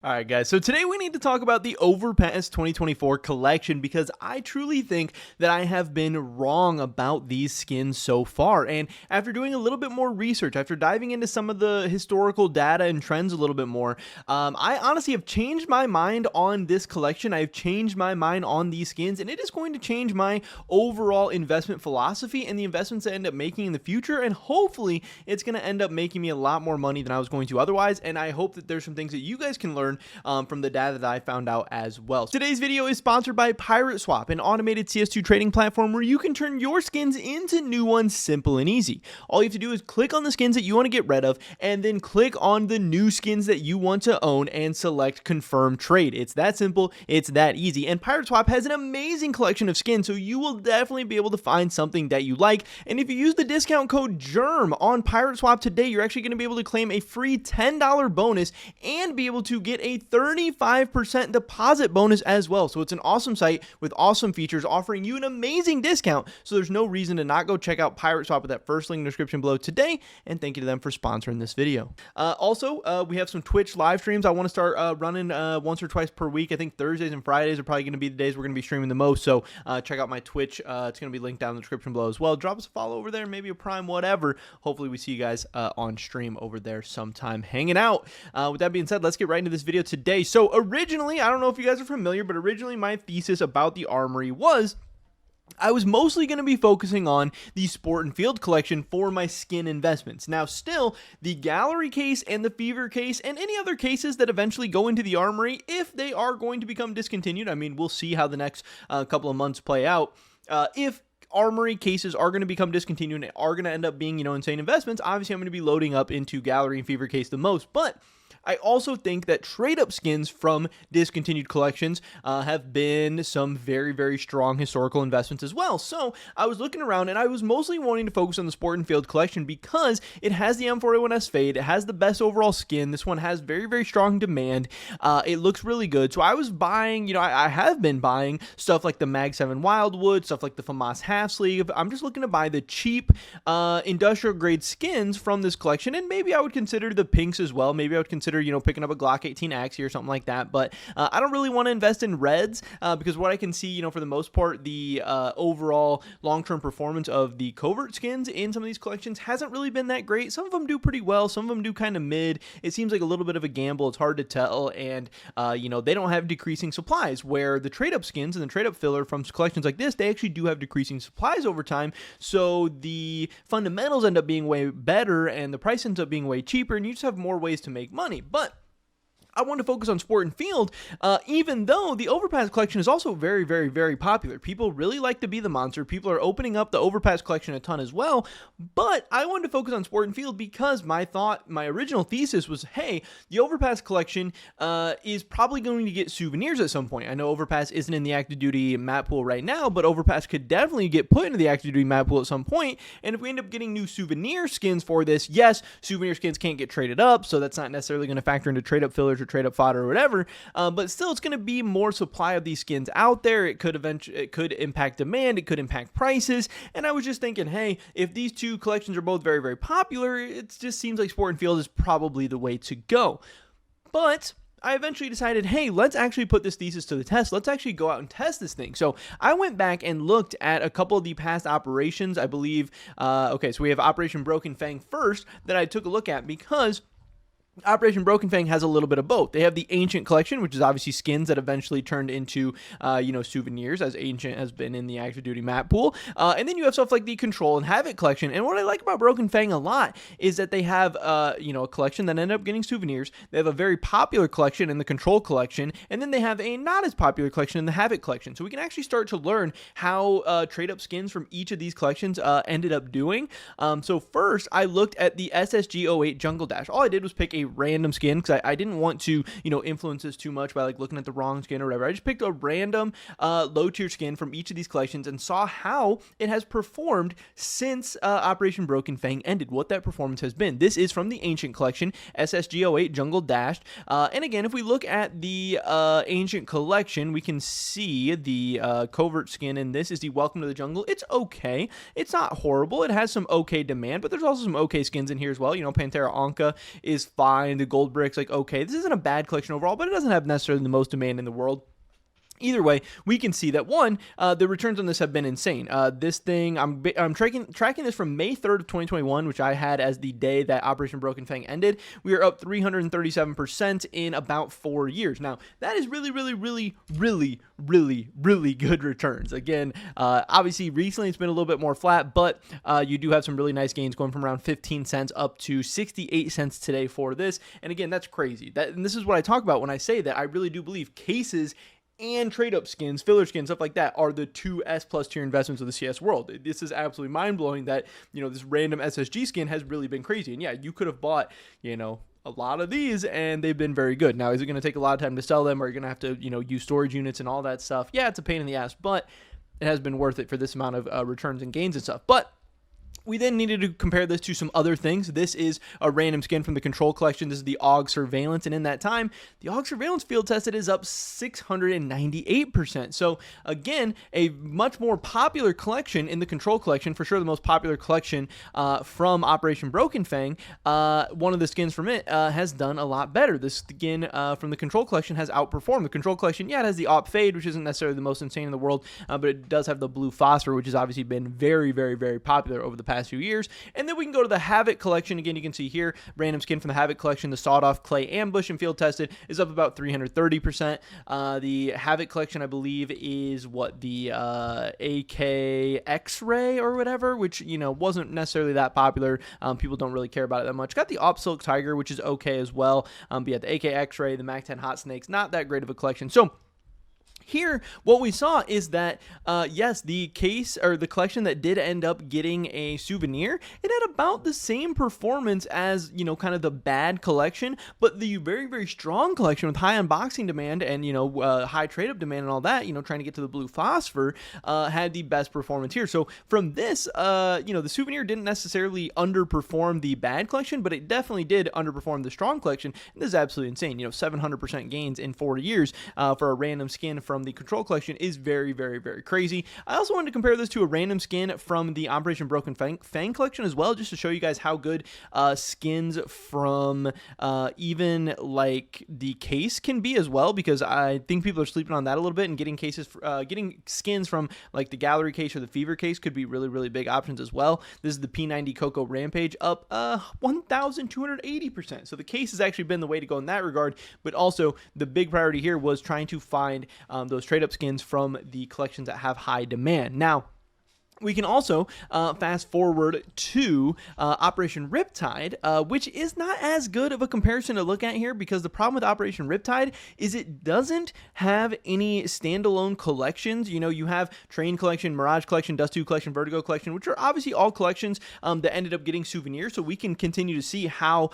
Alright guys, so today we need to talk about the Overpass 2024 collection because I truly think that I have been wrong about these skins so far, and after doing a little bit more research, after diving into some of the historical data and trends a little bit more, I honestly have changed my mind on this collection. I've changed my mind on these skins, and it is going to change my overall investment philosophy and the investments I end up making in the future, and hopefully it's going to end up making me a lot more money than I was going to otherwise, and I hope that there's some things that you guys can learn from the data that I found out as well. Today's video is sponsored by Pirate Swap, an automated CS2 trading platform where you can turn your skins into new ones simple and easy. All you have to do is click on the skins that you want to get rid of and then click on the new skins that you want to own and select confirm trade. It's that simple, it's that easy, and Pirate Swap has an amazing collection of skins, so you will definitely be able to find something that you like. And if you use the discount code GERM on Pirate Swap today, you're actually going to be able to claim a free $10 bonus and be able to get a 35% deposit bonus as well. So it's an awesome site with awesome features offering you an amazing discount. So there's no reason to not go check out Pirate Swap with that first link in the description below today. And thank you to them for sponsoring this video. Also, we have some Twitch live streams. I want to start running once or twice per week. I think Thursdays and Fridays are probably going to be the days we're going to be streaming the most. So check out my Twitch. It's going to be linked down in the description below as well. Drop us a follow over there, maybe a Prime, whatever. Hopefully we see you guys on stream over there sometime hanging out. With that being said, let's get right into this video today. So originally, I don't know if you guys are familiar, but originally my thesis about the armory was I was mostly going to be focusing on the Sport and Field collection for my skin investments. Now, still, the gallery case and the fever case and any other cases that eventually go into the armory, if they are going to become discontinued, I mean, we'll see how the next couple of months play out. If armory cases are going to become discontinued and are going to end up being, insane investments, obviously I'm going to be loading up into gallery and fever case the most, but I also think that trade-up skins from discontinued collections have been some very, very strong historical investments as well. So I was looking around and I was mostly wanting to focus on the Sport and Field collection because it has the M4A1S fade. It has the best overall skin. This one has very, very strong demand. It looks really good. So I was buying, I have been buying stuff like the Mag 7 Wildwood, stuff like the FAMAS half sleeve. I'm just looking to buy the cheap industrial grade skins from this collection, and maybe I would consider the pinks as well. Maybe I would consider picking up a Glock 18 Axie or something like that, but I don't really want to invest in reds because what I can see, for the most part, the overall long-term performance of the covert skins in some of these collections hasn't really been that great. Some of them do pretty well, some of them do kind of mid. It seems like a little bit of a gamble. It's hard to tell, and they don't have decreasing supplies, where the trade-up skins and the trade-up filler from collections like this, they actually do have decreasing supplies over time, so the fundamentals end up being way better and the price ends up being way cheaper, and you just have more ways to make money. But I want to focus on Sport and Field, even though the Overpass collection is also very, very, very popular. People really like to be the monster. People are opening up the Overpass collection a ton as well, but I wanted to focus on Sport and Field because my original thesis was, hey, the Overpass collection is probably going to get souvenirs at some point. I know Overpass isn't in the active duty map pool right now, but Overpass could definitely get put into the active duty map pool at some point, and if we end up getting new souvenir skins for this, yes, souvenir skins can't get traded up, so that's not necessarily going to factor into trade up fillers or trade up fodder or whatever, but still it's going to be more supply of these skins out there. It could impact demand, it could impact prices, and I was just thinking, hey, if these two collections are both very, very popular, it just seems like Sport and Field is probably the way to go. But I eventually decided, hey, let's actually put this thesis to the test. Let's actually go out and test this thing. So I went back and looked at a couple of the past operations. I believe, okay, so we have Operation Broken Fang first that I took a look at because Operation Broken Fang has a little bit of both. They have the Ancient Collection, which is obviously skins that eventually turned into, souvenirs, as Ancient has been in the active duty map pool. And then you have stuff like the Control and Havoc Collection. And what I like about Broken Fang a lot is that they have, a collection that ended up getting souvenirs. They have a very popular collection in the Control Collection, and then they have a not as popular collection in the Havoc Collection. So we can actually start to learn how trade-up skins from each of these collections ended up doing. So first, I looked at the SSG-08 Jungle Dash. All I did was pick a random skin because I didn't want to, influence this too much by looking at the wrong skin or whatever. I just picked a random low tier skin from each of these collections and saw how it has performed since Operation Broken Fang ended, what that performance has been. This is from the Ancient Collection, SSG-08 Jungle Dash. And again, if we look at the Ancient Collection, we can see the covert skin, and this is the Welcome to the Jungle. It's okay. It's not horrible. It has some okay demand, but there's also some okay skins in here as well. Panthera Anka is fine. fine. The gold bricks, like, okay, this isn't a bad collection overall, but it doesn't have necessarily the most demand in the world. Either way, we can see that one, the returns on this have been insane. This thing, I'm tracking this from May 3rd of 2021, which I had as the day that Operation Broken Fang ended. We are up 337% in about 4 years. Now, that is really, really, really, really, really, really good returns. Again, obviously, recently it's been a little bit more flat, but you do have some really nice gains going from around 15 cents up to 68 cents today for this. And again, that's crazy. And this is what I talk about when I say that I really do believe cases and trade-up skins, filler skins, stuff like that are the two S+ tier investments of the CS world. This is absolutely mind-blowing that, this random SSG skin has really been crazy. And yeah, you could have bought, a lot of these and they've been very good. Now, is it going to take a lot of time to sell them? Or are you going to have to, use storage units and all that stuff? Yeah, it's a pain in the ass, but it has been worth it for this amount of returns and gains and stuff. But we then needed to compare this to some other things. This is a random skin from the Control Collection. This is the AUG Surveillance, and in that time, the AUG Surveillance field tested is up 698%. So again, a much more popular collection in the Control Collection, for sure the most popular collection from Operation Broken Fang. One of the skins from it has done a lot better. This skin from the Control Collection has outperformed. The Control Collection, yeah, it has the Op Fade, which isn't necessarily the most insane in the world, but it does have the blue phosphor, which has obviously been very, very, very popular over the past few years. And then we can go to the Havoc collection. Again, you can see here, random skin from the Havoc collection, the sawed-off clay ambush and field tested is up about 330%. The Havoc collection, I believe, is what, the AK X-Ray or whatever, which, wasn't necessarily that popular. People don't really care about it that much. Got the Op Silk Tiger, which is okay as well. But yeah, the AK X-Ray, the Mac 10 Hot Snakes, not that great of a collection. So here, what we saw is that, yes, the case or the collection that did end up getting a souvenir, it had about the same performance as, kind of the bad collection, but the very, very strong collection with high unboxing demand and, high trade-up demand and all that, trying to get to the blue phosphor, had the best performance here. So from this, the souvenir didn't necessarily underperform the bad collection, but it definitely did underperform the strong collection. And this is absolutely insane. 700% gains in 4 years for a random skin from the Control Collection is very, very, very crazy. I also wanted to compare this to a random skin from the Operation Broken Fang collection as well, just to show you guys how good skins from even like the case can be as well, because I think people are sleeping on that a little bit, and getting skins from like the Gallery case or the Fever case could be really, really big options as well. This is the P90 Coco Rampage, up 1,280%. So the case has actually been the way to go in that regard, but also the big priority here was trying to find those trade-up skins from the collections that have high demand. Now, we can also fast forward to Operation Riptide, which is not as good of a comparison to look at here, because the problem with Operation Riptide is it doesn't have any standalone collections. You have Train Collection, Mirage Collection, Dust 2 Collection, Vertigo Collection, which are obviously all collections that ended up getting souvenirs, so we can continue to see how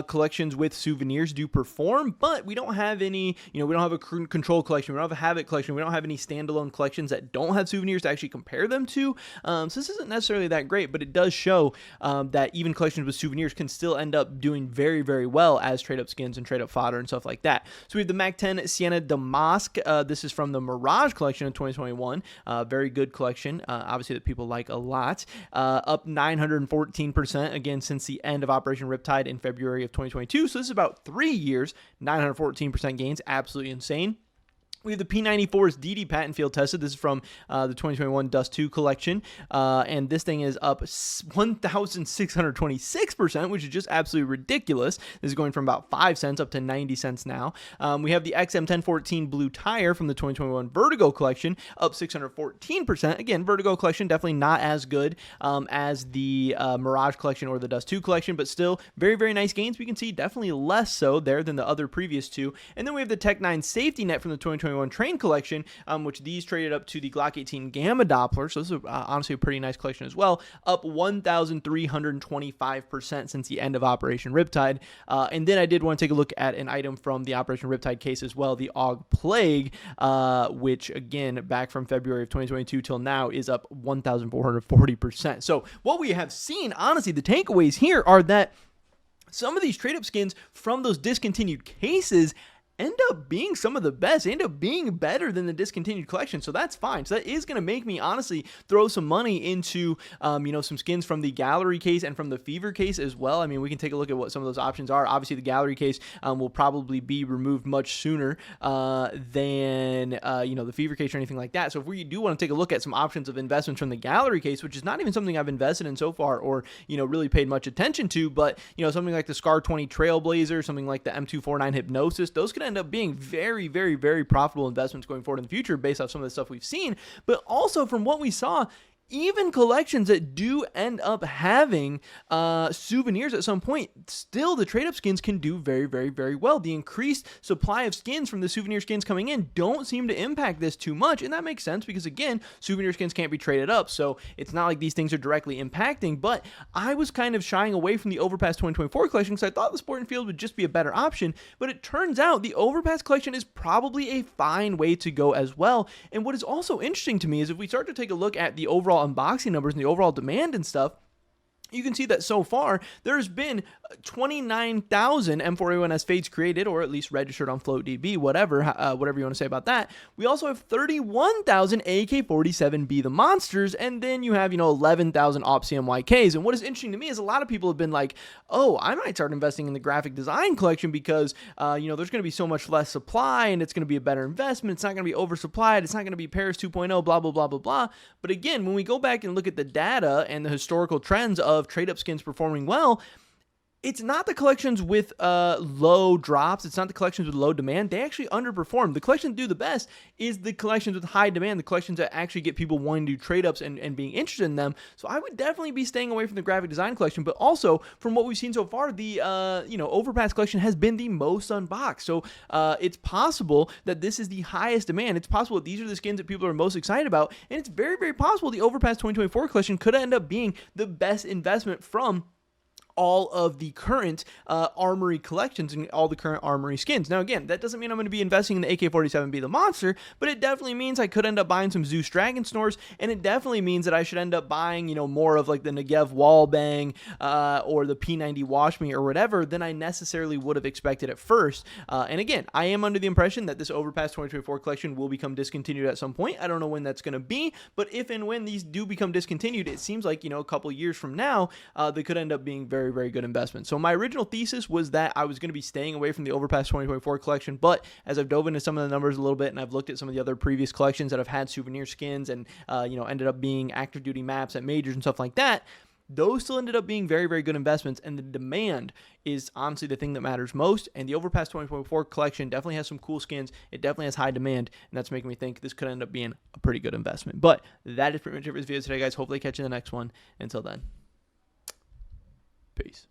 collections with souvenirs do perform, but we don't have any, we don't have a Control Collection, we don't have a Havoc Collection, we don't have any standalone collections that don't have souvenirs to actually compare them to. So this isn't necessarily that great, but it does show that even collections with souvenirs can still end up doing very, very well as trade-up skins and trade-up fodder and stuff like that. So we have the Mac 10 Sienna Damask. This is from the Mirage collection of 2021. Very good collection, obviously, that people like a lot. Up 914%, again, since the end of Operation Riptide in February of 2022. So this is about 3 years, 914% gains, absolutely insane. We have the P94's DD patent field tested. This is from the 2021 Dust 2 collection, and this thing is up 1,626%, which is just absolutely ridiculous. This is going from about 5 cents up to 90 cents now. We have the XM1014 Blue Tire from the 2021 Vertigo collection, up 614%. Again, Vertigo collection definitely not as good as the Mirage collection or the Dust 2 collection, but still very, very nice gains. We can see definitely less so there than the other previous two. And then we have the Tech 9 Safety Net from the 2021 Train collection, which these traded up to the Glock 18 Gamma Doppler. So this is honestly a pretty nice collection as well, up 1,325% since the end of Operation Riptide. And then I did want to take a look at an item from the Operation Riptide case as well, the AUG Plague, which again, back from February of 2022 till now is up 1,440%. So what we have seen, honestly, the takeaways here are that some of these trade-up skins from those discontinued cases end up being some of the best. They end up being better than the discontinued collection, so that's fine. So that is going to make me honestly throw some money into some skins from the gallery case and from the fever case as well. I mean, we can take a look at what some of those options are. Obviously, the gallery case will probably be removed much sooner than the fever case or anything like that. So if we do want to take a look at some options of investments from the gallery case, which is not even something I've invested in so far or really paid much attention to, but something like the Scar 20 Trailblazer, something like the M249 Hypnosis, those could end up being very, very, very profitable investments going forward in the future based off some of the stuff we've seen. But also from what we saw, even collections that do end up having souvenirs at some point, still the trade-up skins can do very, very, very well. The increased supply of skins from the souvenir skins coming in don't seem to impact this too much, and that makes sense because, again, souvenir skins can't be traded up, so it's not like these things are directly impacting. But I was kind of shying away from the Overpass 2024 collection because I thought the Sporting Field would just be a better option, but it turns out the Overpass collection is probably a fine way to go as well. And what is also interesting to me is if we start to take a look at the overall unboxing numbers and the overall demand and stuff, you can see that so far there's been 29,000 M4A1S fades created, or at least registered on FloatDB, whatever you want to say about that. We also have 31,000 AK-47B the monsters, and then you have 11,000 OPCMYKs. And what is interesting to me is a lot of people have been like, oh, I might start investing in the graphic design collection because there's going to be so much less supply and it's going to be a better investment. It's not going to be oversupplied. It's not going to be Paris 2.0, blah blah blah blah blah. But again, when we go back and look at the data and the historical trends of trade-up skins performing well, it's not the collections with low drops. It's not the collections with low demand. They actually underperform. The collections that do the best is the collections with high demand, the collections that actually get people wanting to do trade-ups and being interested in them. So I would definitely be staying away from the graphic design collection. But also, from what we've seen so far, the Overpass collection has been the most unboxed. So it's possible that this is the highest demand. It's possible that these are the skins that people are most excited about. And it's very, very possible the Overpass 2024 collection could end up being the best investment from all of the current Armory collections and all the current Armory skins. Now, again, that doesn't mean I'm going to be investing in the AK-47B the monster, but it definitely means I could end up buying some Zeus Dragon Snores, and it definitely means that I should end up buying, more of like the Negev Wallbang or the P90 Wash Me or whatever than I necessarily would have expected at first. And again, I am under the impression that this Overpass 2024 collection will become discontinued at some point. I don't know when that's going to be, but if and when these do become discontinued, it seems like, a couple years from now, they could end up being very, very good investment. So my original thesis was that I was going to be staying away from the Overpass 2024 collection, but as I've dove into some of the numbers a little bit and I've looked at some of the other previous collections that have had souvenir skins and ended up being active duty maps at majors and stuff like that, those still ended up being very, very good investments, and the demand is honestly the thing that matters most, and the Overpass 2024 collection definitely has some cool skins. It definitely has high demand, and that's making me think this could end up being a pretty good investment. But that is pretty much it for this video today, guys. Hopefully catch you in the next one. Until then, peace.